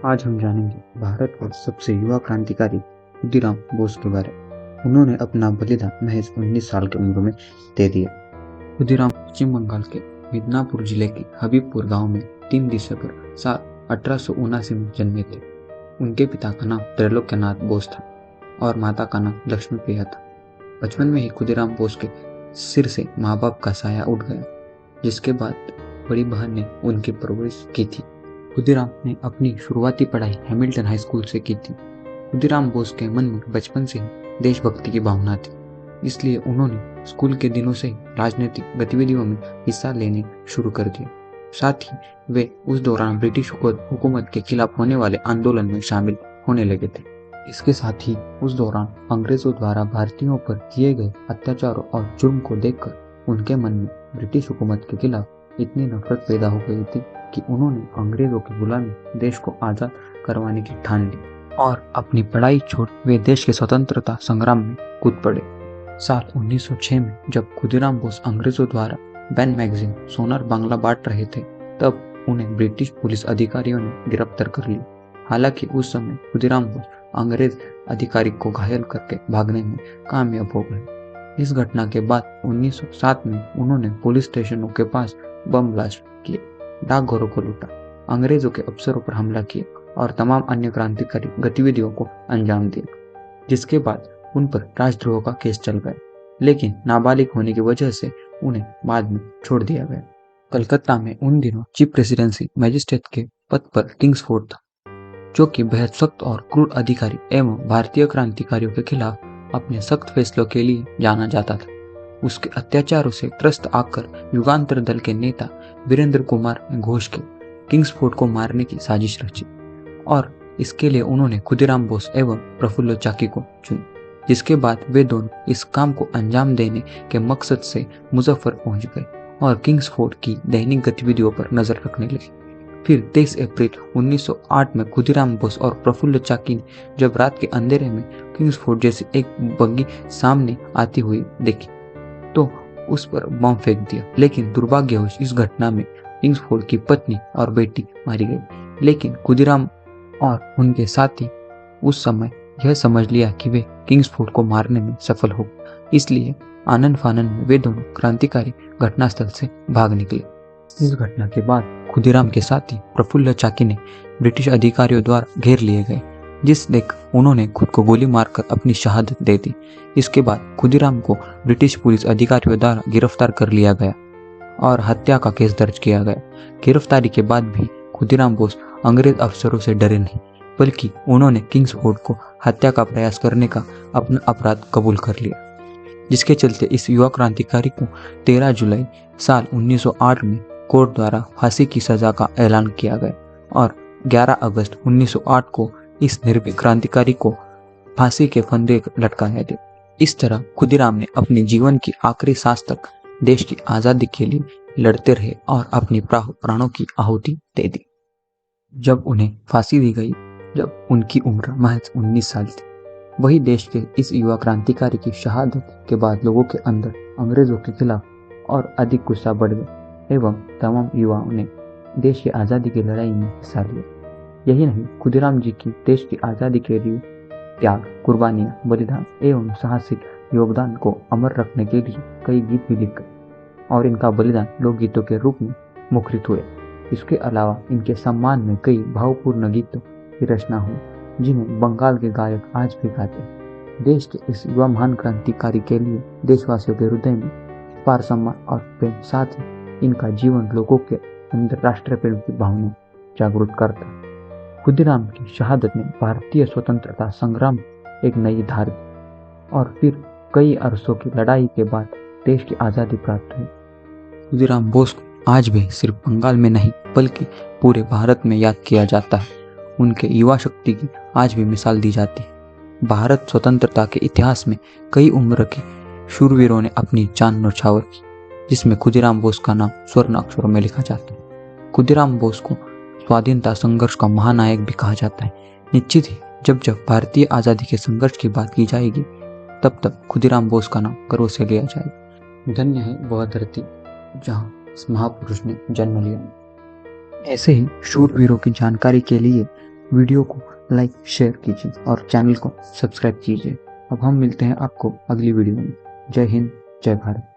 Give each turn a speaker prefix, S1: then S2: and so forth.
S1: आज हम जानेंगे भारत के सबसे युवा क्रांतिकारी खुदीराम बोस के बारे में। उन्होंने अपना बलिदान महज 19 साल की उम्र में दे दिया। खुदीराम पश्चिम बंगाल के मिदनापुर जिले के हबीबपुर गांव में 3 दिसंबर साल 1879 में जन्मे थे। उनके पिता का नाम त्रैलोक्यनाथ बोस था और माता का नाम लक्ष्मी प्रिया था। बचपन में ही खुदीराम बोस के सिर से माँ बाप का साया उठ गया, जिसके बाद बड़ी बहन ने उनकी परवरिश की थी। खुदीराम ने अपनी शुरुआती पढ़ाई हैमिल्टन हाई स्कूल से की थी। खुदीराम बोस के मन में बचपन से ही देशभक्ति की भावना थी, इसलिए उन्होंने स्कूल के दिनों से ही राजनीतिक गतिविधियों में हिस्सा लेने शुरू कर दिया। साथ ही वे उस दौरान ब्रिटिश हुकूमत के खिलाफ होने वाले आंदोलन में शामिल होने लगे थे। इसके साथ ही उस दौरान अंग्रेजों द्वारा भारतीयों पर किए गए अत्याचारों और जुर्म को देखकर उनके मन में ब्रिटिश हुकूमत के खिलाफ इतनी नफरत पैदा हो गई थी कि उन्होंने अंग्रेजों की गुलामी देश को आज़ाद करवाने की ठान ली और अपनी पढ़ाई छोड़ वे देश के स्वतंत्रता संग्राम में कूद पड़े। साल 1906 में जब खुदीराम बोस अंग्रेजों द्वारा बैन मैगजीन सोनार बांग्ला बांट रहे थे, तब उन्हें ब्रिटिश पुलिस अधिकारियों ने गिरफ्तार कर लिया। हालांकि उस समय खुदीराम बोस अंग्रेज अधिकारी को घायल करके भागने में कामयाब हो गए। इस घटना के बाद 1907 में उन्होंने पुलिस स्टेशनों के पास बम ब्लास्ट किए, डाकघरों को लूटा, अंग्रेजों के अफसरों पर हमला किया और तमाम अन्य क्रांतिकारी गतिविधियों को अंजाम दिया, जिसके बाद उन पर राजद्रोह का केस चल गया। लेकिन नाबालिग होने की वजह से उन्हें बाद में छोड़ दिया गया। कलकत्ता में उन दिनों चीफ प्रेसिडेंसी मजिस्ट्रेट के पद पर किंग्सफोर्ड था, जो कि बेहद सख्त और क्रूर अधिकारी एवं भारतीय क्रांतिकारियों के खिलाफ अपने सख्त फैसलों के लिए जाना जाता था। उसके अत्याचारों से त्रस्त आकर युगांतर दल के नेता वीरेंद्र कुमार ने घोष की किंग्सफोर्ड को मारने की साजिश रची और इसके लिए उन्होंने खुदीराम बोस एवं प्रफुल्ल चाकी को चुना, जिसके बाद वे दोनों इस काम को अंजाम देने के मकसद से मुजफ्फर पहुंच गए और किंग्सफोर्ड की दैनिक गतिविधियों पर नजर रखने लगे। फिर 23 अप्रैल 1908 में खुदीराम बोस और प्रफुल्ल चाकी ने जब रात के अंधेरे में किंग्सफोर्ड जैसी एक बग्गी सामने आती हुई देखी तो उस पर बम फेंक दिया। लेकिन दुर्भाग्यवश इस घटना में किंग्सफोर्ड की पत्नी और बेटी मारी गई। लेकिन खुदीराम और उनके साथी उस समय यह समझ लिया कि वे किंग्सफोर्ड को मारने में सफल हो, इसलिए आनन फानन में वे दोनों क्रांतिकारी घटनास्थल से भाग निकले। इस घटना के बाद खुदीराम के साथी प्रफुल्ल चाकी ने ब्रिटिश अधिकारियों द्वारा घेर लिए गए, जिस देख उन्होंने खुद को गोली मारकर अपनी शहादत दे दी। इसके बाद खुदीराम को ब्रिटिश पुलिस अधिकारियों द्वारा गिरफ्तार कर लिया गया और हत्या का केस दर्ज किया गया। गिरफ्तारी के बाद भी खुदीराम बोस अंग्रेज अफसरों से डरे नहीं, बल्कि उन्होंने किंग्सफोर्ड को हत्या का प्रयास करने का अपना अपराध कबूल कर लिया, जिसके चलते इस युवा क्रांतिकारी को 13 जुलाई साल 1908 में कोर्ट द्वारा फांसी की सजा का ऐलान किया गया और 11 अगस्त 1908 को इस निर्भीक क्रांतिकारी को फांसी के फंदे लटकाया गया। इस तरह खुदीराम ने अपने जीवन की आखिरी सांस तक देश की आजादी के लिए लड़ते रहे और अपनी प्राणों की आहुति दे दी। जब उन्हें फांसी दी गई, जब उनकी उम्र महज 19 साल थी, वही देश के इस युवा क्रांतिकारी की शहादत के बाद लोगों के अंदर अंग्रेजों के खिलाफ और अधिक गुस्सा बढ़ गया एवं तमाम युवाओं ने देश की आज़ादी की लड़ाई में हिस्सा लिया। यही नहीं, खुदीराम जी की देश की आज़ादी के लिए त्याग, कुर्बानियां, बलिदान एवं साहसिक योगदान को अमर रखने के लिए कई गीत भी लिख गए और इनका बलिदान लोकगीतों के रूप में मुखरित हुए। इसके अलावा इनके सम्मान में कई भावपूर्ण गीतों की रचना हुई, जिन्हें बंगाल के गायक आज भी गाते हैं। देश के इस युवा महान क्रांतिकारी के लिए देशवासियों के हृदय में अपार सम्मान और प्रेम, साथ ही इनका जीवन लोगों के अंदर राष्ट्र प्रेम की भावना जागरूक करता है। खुदीराम की शहादत ने भारतीय स्वतंत्रता संग्राम एक नई धार दी और फिर कई अरसों की लड़ाई के बाद देश की आज़ादी प्राप्त हुई। खुदीराम बोस को आज भी सिर्फ बंगाल में नहीं बल्कि पूरे भारत में याद किया जाता है। उनके युवा शक्ति की आज भी मिसाल दी जाती है। भारत स्वतंत्रता के इतिहास में कई उम्र के शूरवीरों ने अपनी जान न्यौछावर की, जिसमें खुदीराम बोस का नाम स्वर्ण अक्षरों में लिखा जाता है। खुदीराम बोस को स्वाधीनता संघर्ष का महानायक भी कहा जाता है। निश्चित ही जब जब भारतीय आज़ादी के संघर्ष की बात की जाएगी, तब तब खुदीराम बोस का नाम गर्व से लिया जाएगा। धन्य है वह धरती जहाँ इस महापुरुष ने जन्म लिया। ऐसे ही शूरवीरों की जानकारी के लिए वीडियो को लाइक शेयर कीजिए और चैनल को सब्सक्राइब कीजिए। अब हम मिलते हैं आपको अगली वीडियो में। जय हिंद, जय भारत।